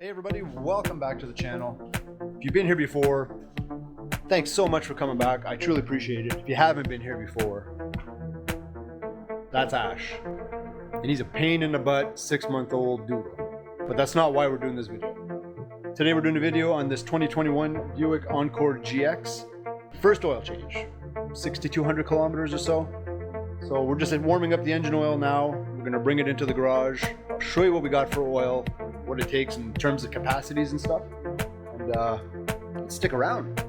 Hey everybody, welcome back to the channel. If you've been here before, thanks so much for coming back. I truly appreciate it. If you haven't been here before, that's Ash. And he's a pain in the butt, 6-month-old doodle. But that's not why we're doing this video. Today we're doing a video on this 2021 Buick Encore GX. First oil change, 6,200 kilometers or so. So we're just warming up the engine oil now. We're gonna bring it into the garage. I'll show you what we got for oil, what it takes in terms of capacities and stuff. And stick around.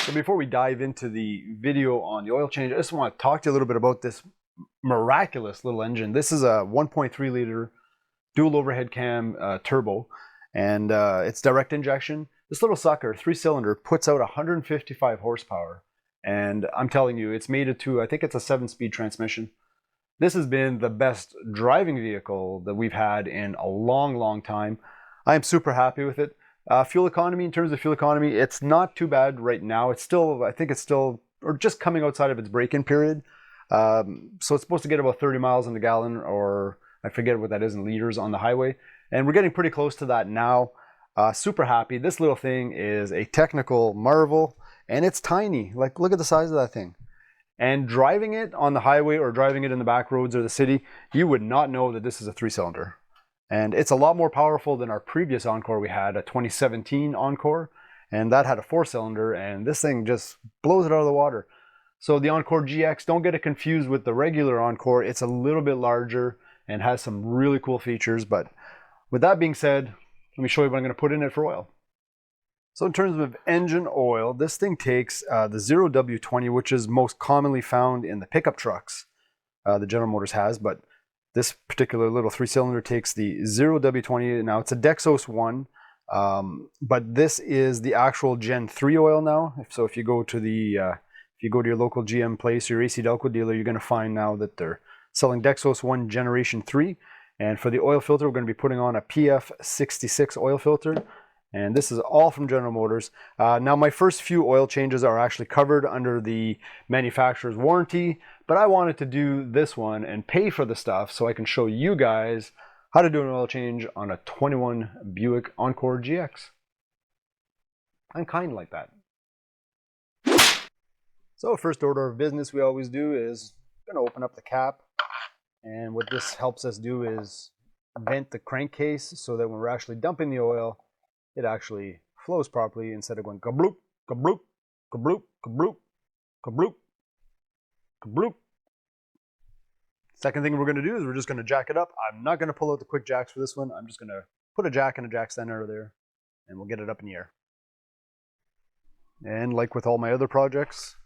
So before we dive into the video on the oil change, I just want to talk to you a little bit about this miraculous little engine. This is a 1.3 liter dual overhead cam turbo, and it's direct injection. This little sucker, 3-cylinder, puts out 155 horsepower. And I'm telling you, it's made it to, I think it's a 7-speed transmission. This has been the best driving vehicle that we've had in a long, long time. I am super happy with it. Fuel economy, in terms of fuel economy, it's not too bad right now. It's still, I think it's still, or just coming outside of its break-in period. So it's supposed to get about 30 miles in the gallon, or I forget what that is in liters on the highway. And we're getting pretty close to that now. Super happy. This little thing is a technical marvel, and it's tiny. Like, look at the size of that thing. And driving it on the highway or driving it in the back roads or the city, you would not know that this is a 3-cylinder. And it's a lot more powerful than our previous Encore we had, a 2017 Encore, and that had a 4-cylinder, and this thing just blows it out of the water. So the Encore GX, don't get it confused with the regular Encore. It's a little bit larger and has some really cool features. But with that being said, let me show you what I'm going to put in it for oil. So in terms of engine oil, this thing takes the 0W20, which is most commonly found in the pickup trucks the General Motors has, but this particular little 3-cylinder takes the 0W20. Now it's a Dexos one, but this is the actual Gen 3 oil now. So if you go to your local GM place or your AC Delco dealer, you're going to find now that they're selling Dexos 1 Generation 3. And for the oil filter, we're going to be putting on a PF66 oil filter. And this is all from General Motors. Now my first few oil changes are actually covered under the manufacturer's warranty, but I wanted to do this one and pay for the stuff so I can show you guys how to do an oil change on a 21 Buick Encore GX. I'm kind like that. So first order of business we always do is I'm going to open up the cap, and what this helps us do is vent the crankcase so that when we're actually dumping the oil, it actually flows properly instead of going kabloop, kabloop, kabloop, kabloop, kabloop, kabloop. Second thing we're going to do is we're just going to jack it up. I'm not going to pull out the quick jacks for this one. I'm just going to put a jack and a jack stand there, and we'll get it up in the air. And like with all my other projects,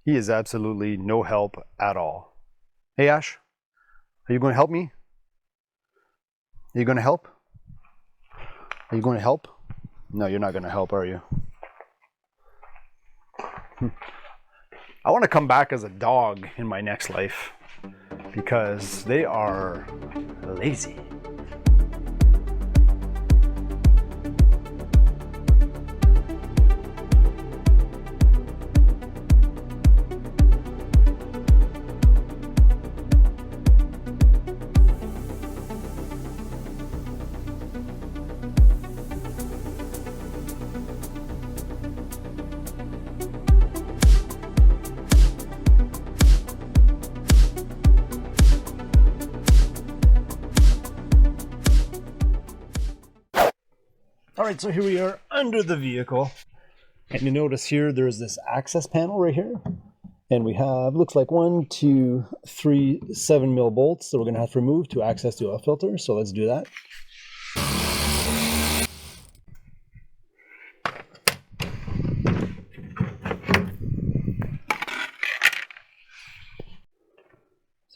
he is absolutely no help at all. Hey Ash, are you going to help me? Are you going to help? Are you going to help? No, you're not going to help, are you? I want to come back as a dog in my next life because they are lazy. Alright, so here we are under the vehicle, and you notice here there's this access panel right here, and we have, looks like 1, 2, 3, 7mm bolts that we're going to have to remove to access the oil filter, so let's do that.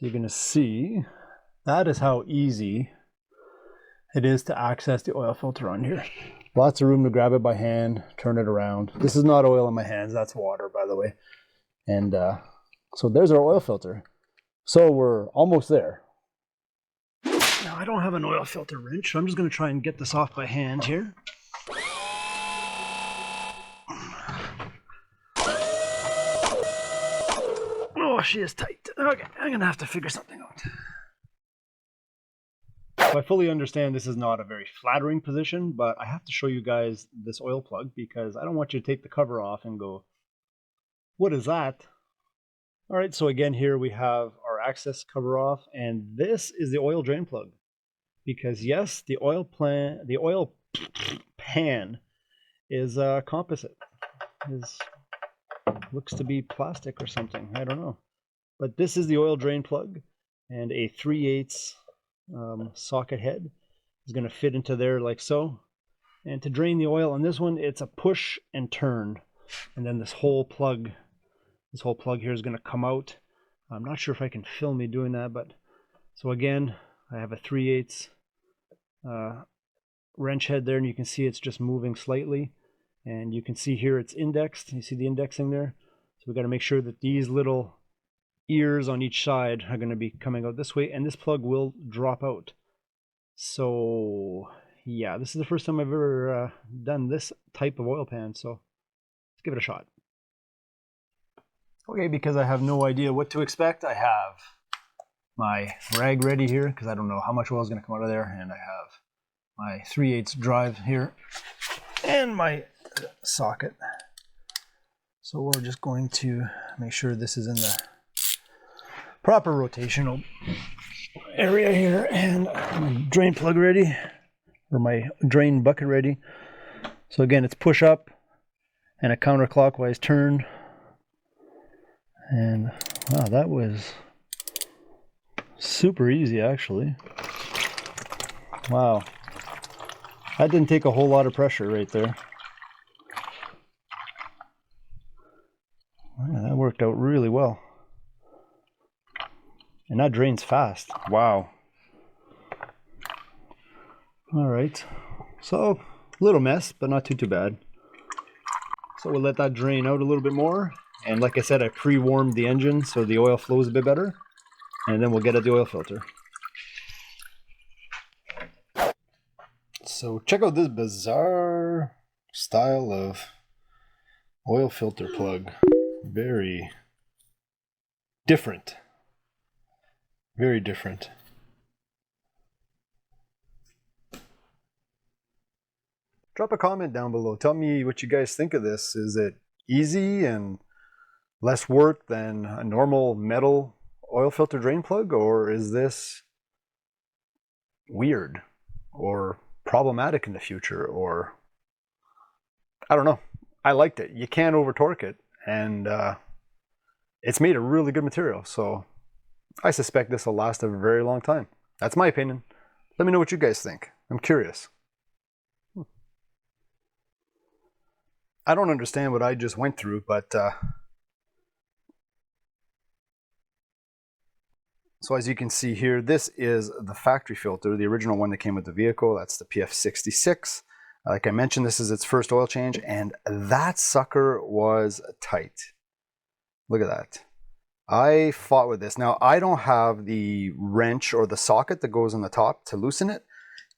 So you're going to see that is how easy it is to access the oil filter on here. Lots of room to grab it by hand, turn it around. This is not oil in my hands, that's water, by the way. And so there's our oil filter. So we're almost there. Now I don't have an oil filter wrench, so I'm just going to try and get this off by hand here. Oh, she is tight. Okay, I'm going to have to figure something out. So I fully understand this is not a very flattering position, but I have to show you guys this oil plug because I don't want you to take the cover off and go, what is that? All right, so again, here we have our access cover off, and this is the oil drain plug. Because yes, the oil pan is composite. Looks to be plastic or something, I don't know. But this is the oil drain plug, and a 3/8 socket head is going to fit into there like so. And to drain the oil on this one, it's a push and turn, and then this whole plug here is going to come out. I'm not sure if I can film me doing that, but so again, I have a 3/8 wrench head there, and you can see it's just moving slightly, and you can see here it's indexed. You see the indexing there? So we got to make sure that these little ears on each side are going to be coming out this way, and this plug will drop out. So yeah, this is the first time I've ever done this type of oil pan, so let's give it a shot. Okay, because I have no idea what to expect, I have my rag ready here because I don't know how much oil is going to come out of there, and I have my 3/8 drive here and my socket. So we're just going to make sure this is in the proper rotational area here, and my drain plug ready, or my drain bucket ready. So again, it's push up and a counterclockwise turn. And wow, that was super easy actually. Wow, that didn't take a whole lot of pressure right there. Wow, that worked out really well. And that drains fast. Wow. All right, so a little mess, but not too bad. So we'll let that drain out a little bit more. And like I said, I pre-warmed the engine so the oil flows a bit better. And then we'll get at the oil filter. So check out this bizarre style of oil filter plug. Very different. Very different. Drop a comment down below. Tell me what you guys think of this. Is it easy and less work than a normal metal oil filter drain plug, or is this weird or problematic in the future, or I don't know. I liked it. You can't over torque it, and it's made of really good material, so I suspect this will last a very long time. That's my opinion. Let me know what you guys think. I'm curious. I don't understand what I just went through, but so as you can see here, this is the factory filter, the original one that came with the vehicle. That's the PF66. Like I mentioned, this is its first oil change, and that sucker was tight. Look at that. I fought with this. Now, I don't have the wrench or the socket that goes on the top to loosen it,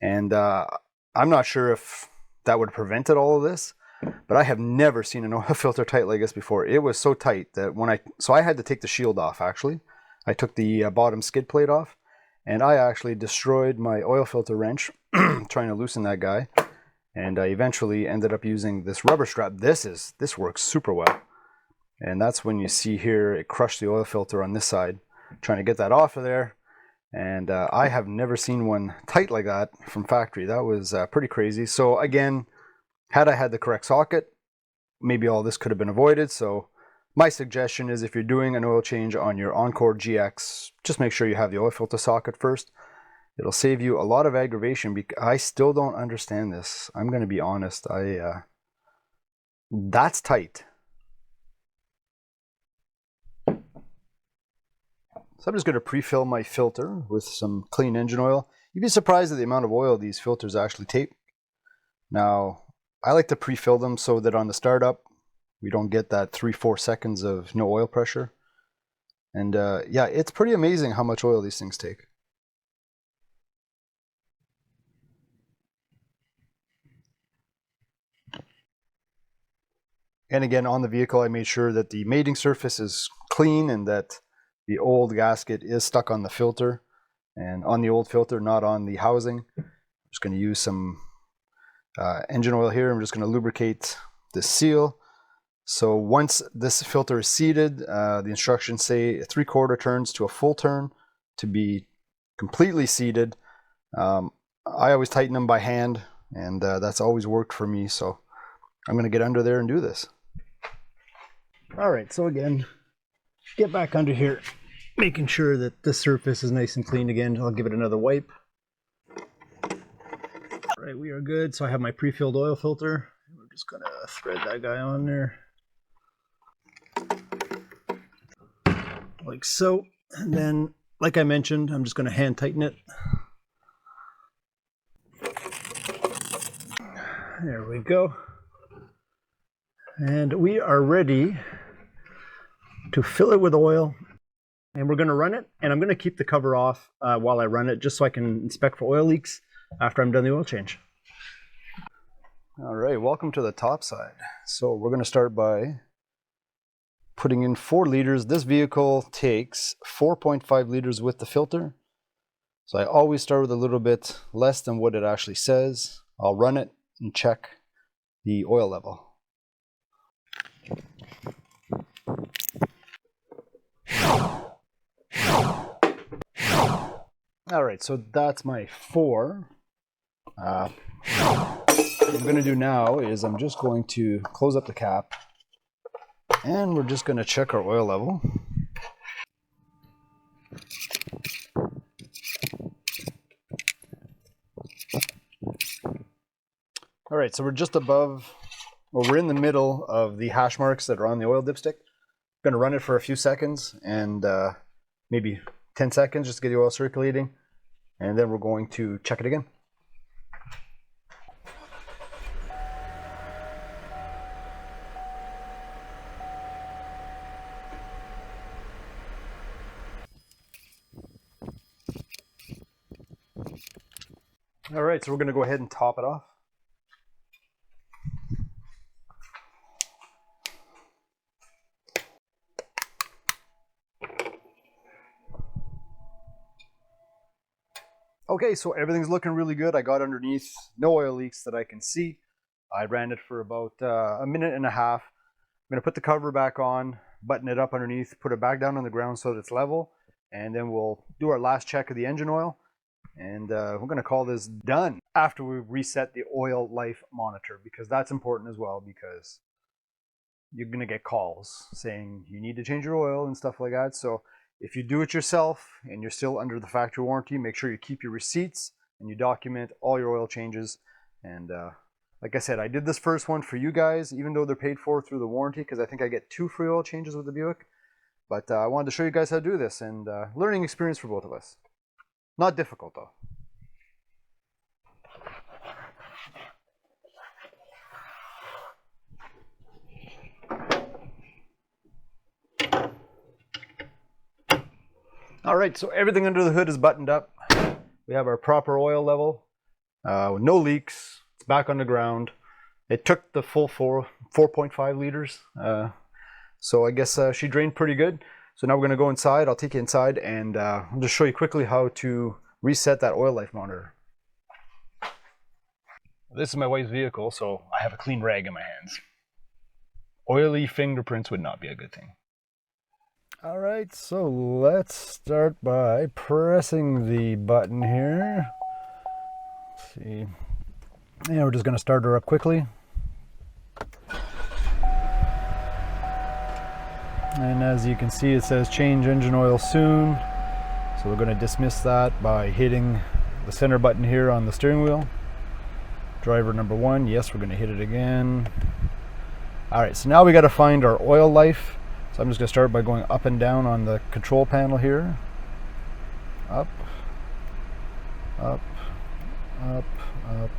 and I'm not sure if that would have prevented all of this, but I have never seen an oil filter tight like this before. It was so tight that when I had to take the shield off, actually. I took the bottom skid plate off, and I actually destroyed my oil filter wrench trying to loosen that guy, and I eventually ended up using this rubber strap. This works super well, and that's when you see here it crushed the oil filter on this side, trying to get that off of there. And I have never seen one tight like that from factory. That was pretty crazy. So again, had I had the correct socket, maybe all this could have been avoided. So my suggestion is, if you're doing an oil change on your Encore GX, just make sure you have the oil filter socket first. It'll save you a lot of aggravation. I still don't understand this. I'm going to be honest. That's tight. So I'm just going to pre-fill my filter with some clean engine oil. You'd be surprised at the amount of oil these filters actually take. Now, I like to pre-fill them so that on the startup, we don't get that 3-4 seconds of no oil pressure. And yeah, it's pretty amazing how much oil these things take. And again, on the vehicle, I made sure that the mating surface is clean and that the old gasket is stuck on the filter and on the old filter, not on the housing. I'm just going to use some engine oil here. I'm just going to lubricate this seal. So once this filter is seated, the instructions say 3/4 turns to a full turn to be completely seated. I always tighten them by hand, and that's always worked for me. So I'm going to get under there and do this. All right, so again, get back under here, making sure that this surface is nice and clean again. I'll give it another wipe. All right, we are good. So I have my pre-filled oil filter. We're just going to thread that guy on there. Like so. And then, like I mentioned, I'm just going to hand tighten it. There we go. And we are ready to fill it with oil, and we're going to run it, and I'm going to keep the cover off while I run it, just so I can inspect for oil leaks after I'm done the oil change. All right, welcome to the top side. So we're going to start by putting in 4 liters. This vehicle takes 4.5 liters with the filter. So I always start with a little bit less than what it actually says. I'll run it and check the oil level. All right, so that's my 4. What I'm going to do now is I'm just going to close up the cap, and we're just going to check our oil level. All right, so we're just above, well, we're in the middle of the hash marks that are on the oil dipstick. I'm going to run it for a few seconds, and maybe 10 seconds just to get the oil circulating, and then we're going to check it again. All right, so we're going to go ahead and top it off. Okay, so everything's looking really good. I got underneath, no oil leaks that I can see. I ran it for about a minute and a half. I'm going to put the cover back on, button it up underneath, put it back down on the ground so that it's level, and then we'll do our last check of the engine oil. And we're going to call this done after we reset the oil life monitor, because that's important as well, because you're going to get calls saying you need to change your oil and stuff like that. So if you do it yourself and you're still under the factory warranty, make sure you keep your receipts and you document all your oil changes. And like I said, I did this first one for you guys, even though they're paid for through the warranty, because I think I get 2 free oil changes with the Buick. But I wanted to show you guys how to do this, and learning experience for both of us. Not difficult though. All right, so everything under the hood is buttoned up. We have our proper oil level, no leaks. It's back on the ground. It took the full 4.5 liters. So I guess she drained pretty good. So now we're going to go inside. I'll take you inside, and I'll just show you quickly how to reset that oil life monitor. This is my wife's vehicle, so I have a clean rag in my hands. Oily fingerprints would not be a good thing. All right, so let's start by pressing the button here. Let's see. And we're just going to start her up quickly. And as you can see, it says change engine oil soon. So we're going to dismiss that by hitting the center button here on the steering wheel. Driver number 1, yes, we're going to hit it again. All right, so now we got to find our oil life. So I'm just going to start by going up and down on the control panel here. up, up, up, up.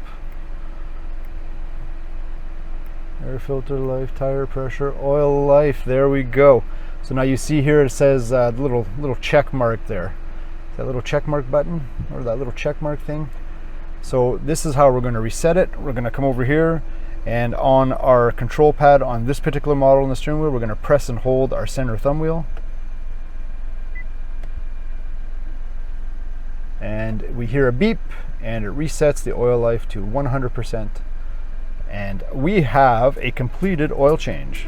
Air filter life, tire pressure, oil life. There we go. So now you see here it says the little check mark there. That little check mark button, or that little check mark thing. So this is how we're going to reset it. We're going to come over here, and on our control pad on this particular model in the steering wheel, we're going to press and hold our center thumb wheel. And we hear a beep, and it resets the oil life to 100%. And we have a completed oil change.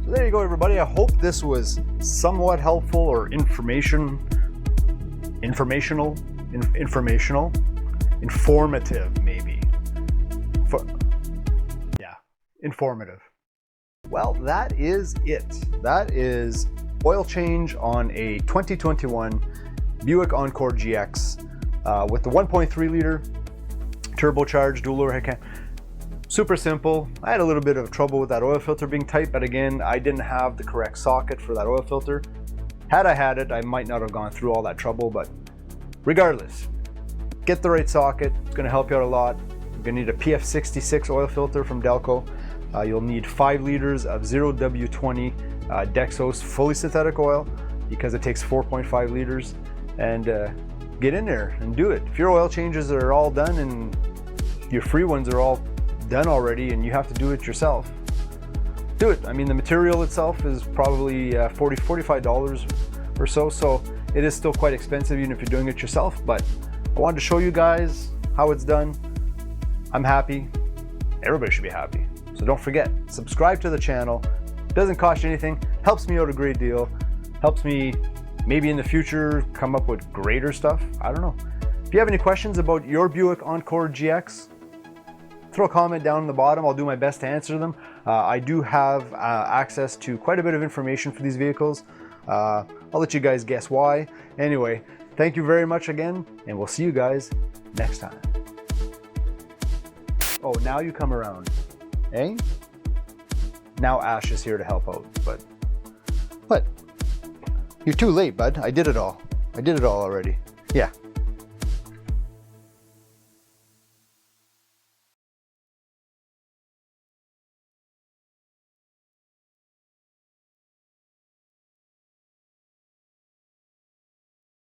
So there you go, everybody. I hope this was somewhat helpful or informative maybe. Yeah, informative. Well, that is it. That is oil change on a 2021 Buick Encore GX with the 1.3 liter turbocharged dual overhead cam. Super simple. I had a little bit of trouble with that oil filter being tight, but again, I didn't have the correct socket for that oil filter. Had I had it, I might not have gone through all that trouble, but regardless, get the right socket. It's going to help you out a lot. You're going to need a PF66 oil filter from Delco. You'll need 5 liters of 0W20 Dexos fully synthetic oil, because it takes 4.5 liters. And get in there and do it. If your oil changes are all done and your free ones are all done already and you have to do it yourself, do it. I mean, the material itself is probably $45 or so, so it is still quite expensive even if you're doing it yourself, but I wanted to show you guys how it's done. I'm happy. Everybody should be happy. So don't forget, subscribe to the channel. It doesn't cost you anything, helps me out a great deal, helps me maybe in the future come up with greater stuff. I don't know. If you have any questions about your Buick Encore GX, throw a comment down in the bottom. I'll do my best to answer them. I do have access to quite a bit of information for these vehicles. I'll let you guys guess why. Anyway, thank you very much again, and we'll see you guys next time. Oh, now you come around, eh? Now Ash is here to help out, but what? You're too late, bud. I did it all. I did it all already. Yeah.